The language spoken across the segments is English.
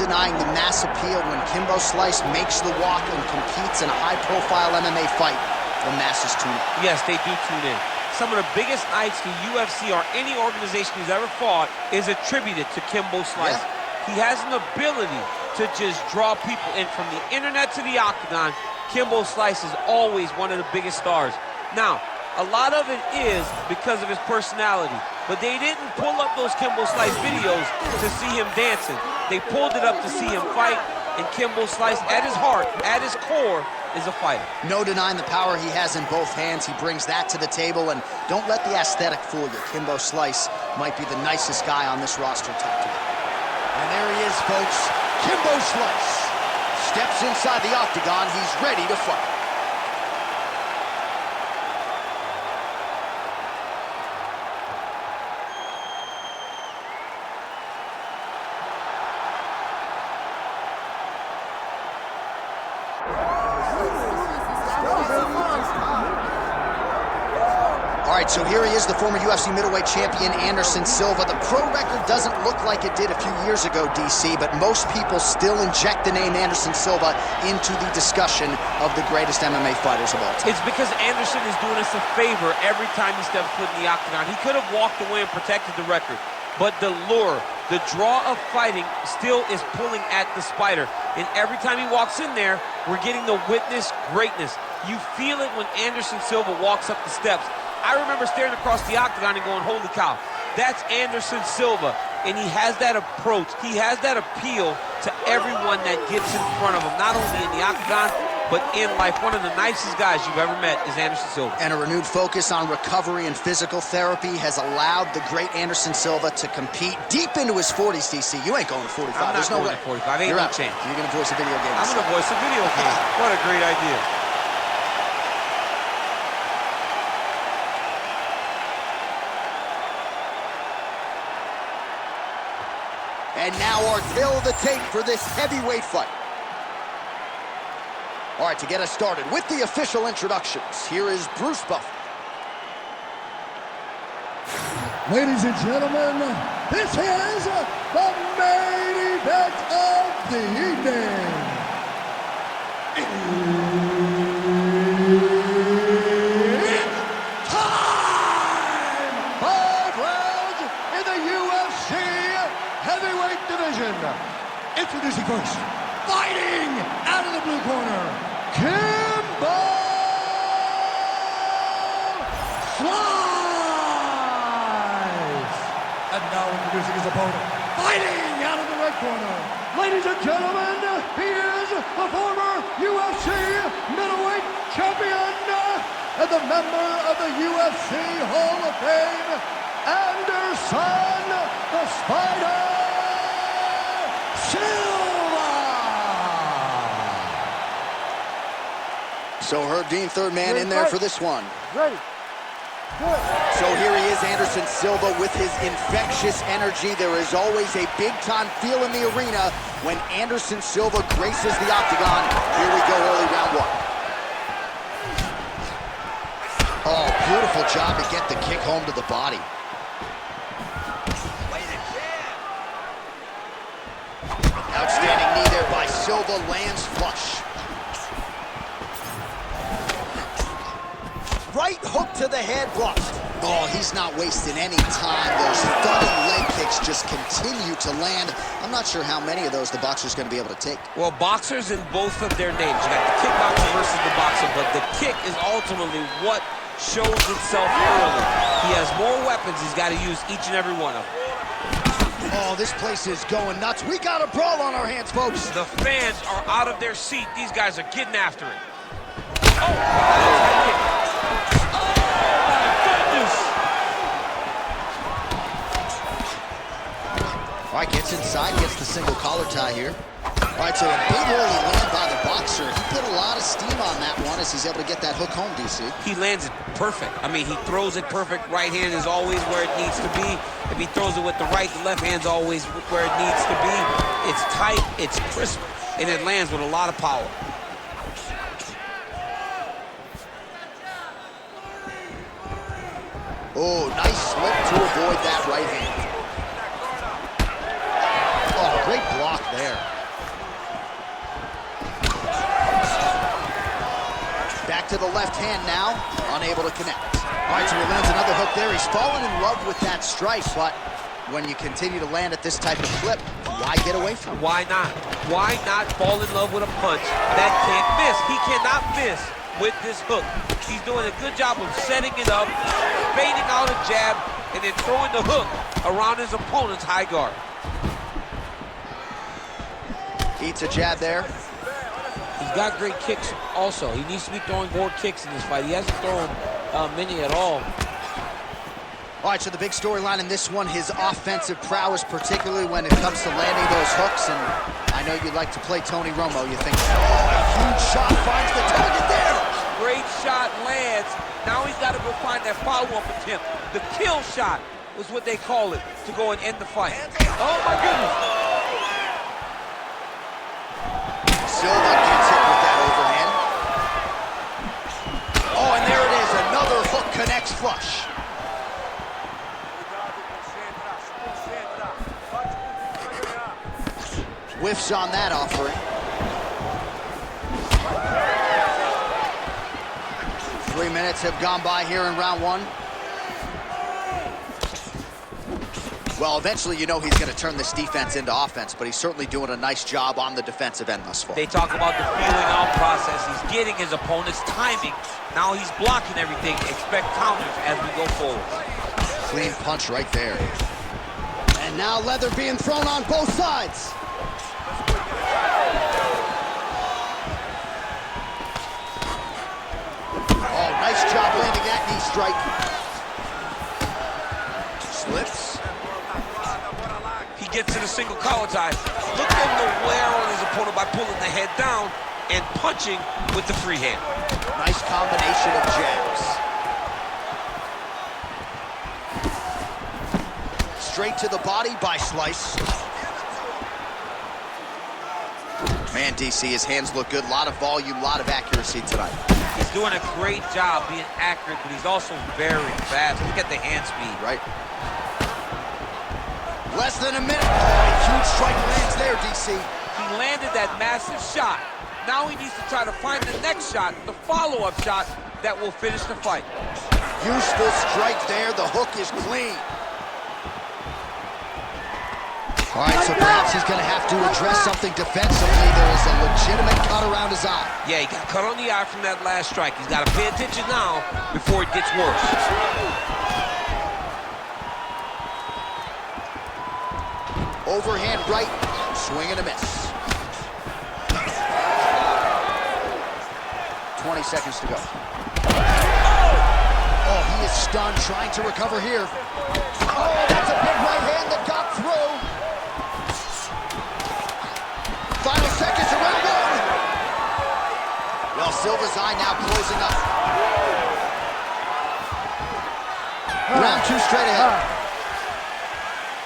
denying the mass appeal when Kimbo Slice makes the walk and competes in a high-profile MMA fight. The masses tune in. Yes, they do tune in. Some of the biggest nights the UFC or any organization who's ever fought is attributed to Kimbo Slice. Yeah. He has an ability to just draw people in from the internet to the octagon. Kimbo Slice is always one of the biggest stars. Now, a lot of it is because of his personality, but they didn't pull up those Kimbo Slice videos to see him dancing. They pulled it up to see him fight, and Kimbo Slice, at his heart, at his core, is a fighter. No denying the power he has in both hands. He brings that to the table, and don't let the aesthetic fool you. Kimbo Slice might be the nicest guy on this roster top to bottom. And there he is, folks. Kimbo Slice steps inside the octagon. He's ready to fight. All right, so here he is, the former UFC middleweight champion, Anderson Silva. The pro record doesn't look like it did a few years ago, DC, but most people still inject the name Anderson Silva into the discussion of the greatest MMA fighters of all time. It's because Anderson is doing us a favor every time he steps foot in the octagon. He could have walked away and protected the record, but the lure, the draw of fighting still is pulling at the spider. And every time he walks in there, we're getting to witness greatness. You feel it when Anderson Silva walks up the steps. I remember staring across the octagon and going, holy cow, that's Anderson Silva. And he has that approach. He has that appeal to everyone that gets in front of him, not only in the octagon, but in life. One of the nicest guys you've ever met is Anderson Silva. And a renewed focus on recovery and physical therapy has allowed the great Anderson Silva to compete deep into his 40s, DC. You ain't going to 45. I'm not There's no going way. to 45. Ain't You're no out. chance. You're going to voice a video game. I'm going to voice a video game. What a great idea. And now our tale of the tape for this heavyweight fight. All right, to get us started with the official introductions, here is Bruce Buffer. Ladies and gentlemen, this is the main event of the evening. It's time! 5 rounds in the UFC heavyweight division. Introducing first, fighting out of the blue corner, Kimbo Slice. And now introducing his opponent, fighting out of the red corner. Ladies and gentlemen, he is the former UFC middleweight champion and the member of the UFC Hall of Fame, Anderson the Spider Silva. So Herb Dean, third man in there for this one. Ready. So here he is, Anderson Silva, with his infectious energy. There is always a big-time feel in the arena when Anderson Silva graces the octagon. Here we go, early round one. Oh, beautiful job to get the kick home to the body. Outstanding knee there by Silva, lands flush. Right hook to the head, blocked. Oh, he's not wasting any time. Those thudding leg kicks just continue to land. I'm not sure how many of those the boxer's going to be able to take. Well, boxers in both of their names. You got the kickboxer versus the boxer, but the kick is ultimately what shows itself early. He has more weapons. He's got to use each and every one of them. Oh, this place is going nuts. We got a brawl on our hands, folks. The fans are out of their seat. These guys are getting after it. Oh, high kick. All right, gets inside, gets the single collar tie here. All right, so a big early land by the boxer. He put a lot of steam on that one as he's able to get that hook home, DC. He lands it perfect. I mean, he throws it perfect. Right hand is always where it needs to be. If he throws it with the right, the left hand's always where it needs to be. It's tight, it's crisp, and it lands with a lot of power. Oh, nice slip to avoid that right hand. Oh, great block there. left hand now, unable to connect. All right, so he lands another hook there. He's fallen in love with that strike, but when you continue to land at this type of clip, why get away from it? Why not? Why not fall in love with a punch that can't miss? He cannot miss with this hook. He's doing a good job of setting it up, fading out a jab, and then throwing the hook around his opponent's high guard. Eats a jab there. He's got great kicks also. He needs to be throwing more kicks in this fight. He hasn't thrown many at all. All right, so the big storyline in this one, his offensive prowess, particularly when it comes to landing those hooks. And I know you like to play Tony Romo. You think, oh, a huge shot finds the target there. Great shot lands. Now he's got to go find that follow-up attempt. The kill shot was what they call it, to go and end the fight. Oh, my goodness. Silva gets hit with that overhand. Oh, and there it is. Another hook connects flush. Whiffs on that offering. 3 minutes have gone by here in round one. Well, eventually you know he's going to turn this defense into offense, but he's certainly doing a nice job on the defensive end thus far. They talk about the feeling out process. He's getting his opponent's timing. Now he's blocking everything. Expect counters as we go forward. Clean punch right there. And now leather being thrown on both sides. Oh, nice job landing that knee strike. Slips. He gets to the single collar tie. Look at the wear on his opponent by pulling the head down and punching with the free hand. Nice combination of jabs. Straight to the body by Slice. Man, DC, his hands look good. A lot of volume, a lot of accuracy tonight. He's doing a great job being accurate, but he's also very fast. Look at the hand speed. Right. Less than a minute. Oh, huge strike lands there, DC. He landed that massive shot. Now he needs to try to find the next shot, the follow-up shot that will finish the fight. Useful strike there. The hook is clean. All right, so perhaps he's going to have to address something defensively. There is a legitimate cut around his eye. Yeah, he got cut on the eye from that last strike. He's got to pay attention now before it gets worse. Overhand right, swing and a miss. 20 seconds to go. Oh, he is stunned, trying to recover here. Oh, that's a big right hand that got through. Final seconds of round one. Well, Silva's eye now closing up. Round two straight ahead.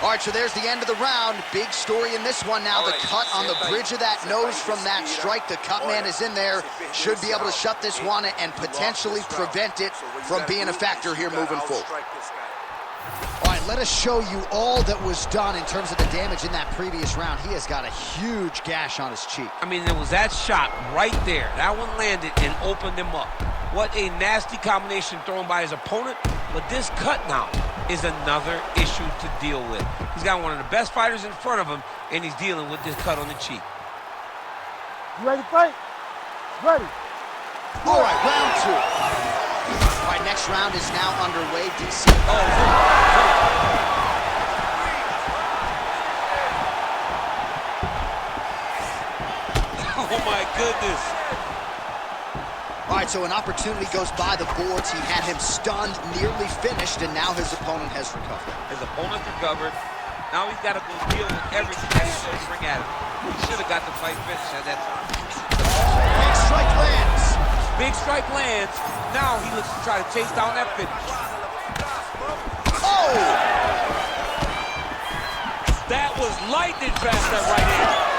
All right, so there's the end of the round. Big story in this one now. The cut on the bridge of that nose from that strike. The cut man is in there. Should be able to shut this one and potentially prevent it from being a factor here moving forward. All right, let us show you all that was done in terms of the damage in that previous round. He has got a huge gash on his cheek. I mean, there was that shot right there. That one landed and opened him up. What a nasty combination thrown by his opponent. But this cut now is another issue to deal with. He's got one of the best fighters in front of him, and he's dealing with this cut on the cheek. You ready to fight? Ready. All right, round two. All right, next round is now underway. DC. Oh, my goodness. All right, so an opportunity goes by the boards. He had him stunned, nearly finished, and now his opponent has recovered. His opponent recovered. Now he's got to go deal with everything that he's going to bring at him. He should have got the fight finished at that time. Big strike lands. Big strike lands. Now he looks to try to chase down that finish. Oh! That was lightning fast, that right hand.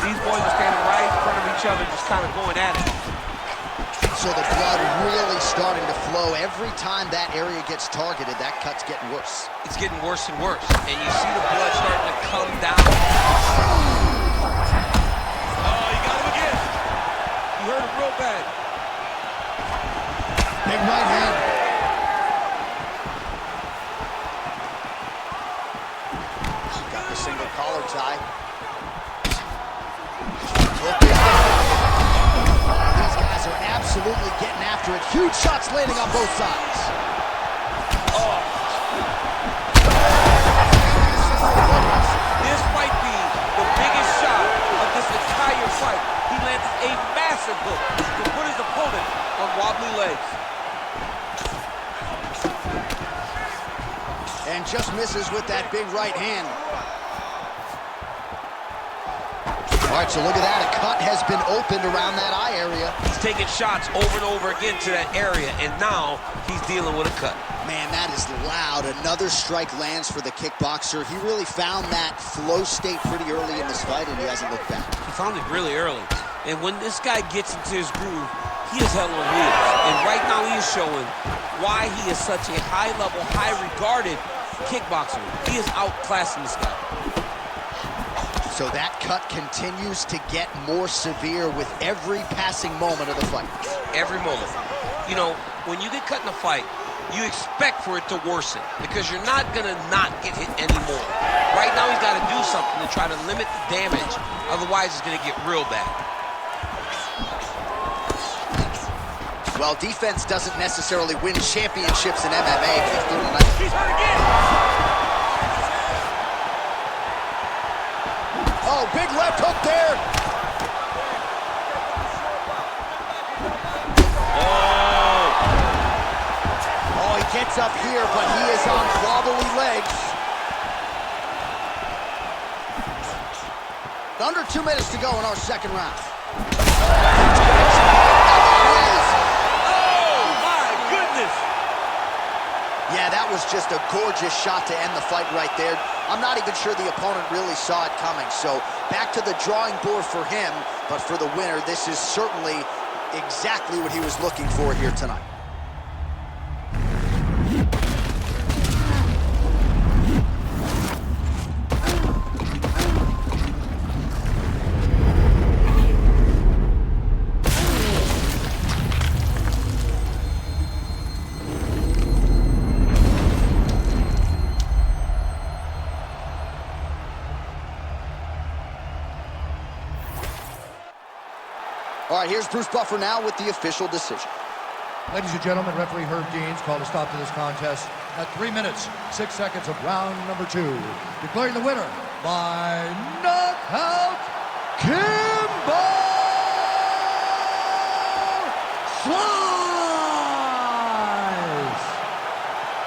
These boys are standing right in front of each other, just kind of going at it. So the blood really starting to flow blow. Every time that area gets targeted, that cut's getting worse. It's getting worse and worse, and you see the blood starting to come down. Oh, you got him again. You hurt him real bad. Big right hand. Got the single collar tie. These guys are absolutely getting after it. Huge shots landing on both sides. Oh. This might be the biggest shot of this entire fight. He lands a massive hook to put his opponent on wobbly legs. And just misses with that big right hand. All right, so look at that. A cut has been opened around that eye area. He's taking shots over and over again to that area, and now he's dealing with a cut. Man, that is loud. Another strike lands for the kickboxer. He really found that flow state pretty early in this fight, and he hasn't looked back. He found it really early. And when this guy gets into his groove, he is hell on wheels. And right now he is showing why he is such a high-level, high-regarded kickboxer. He is outclassing this guy. So that cut continues to get more severe with every passing moment of the fight. Every moment. You know, when you get cut in a fight, you expect for it to worsen because you're not going to not get hit anymore. Right now, he's got to do something to try to limit the damage. Otherwise, it's going to get real bad. Well, defense doesn't necessarily win championships in MMA. He's hurt again! Oh, big left hook there. Oh, he gets up here, but he is on wobbly legs. Under 2 minutes to go in our second round. Oh, my goodness. Yeah, that was just a gorgeous shot to end the fight right there. I'm not even sure the opponent really saw it coming. So back to the drawing board for him, but for the winner, this is certainly exactly what he was looking for here tonight. All right, here's Bruce Buffer now with the official decision. Ladies and gentlemen, referee Herb Deans called a stop to this contest at 3 minutes, 6 seconds of round number 2. Declaring the winner by knockout, Kimbo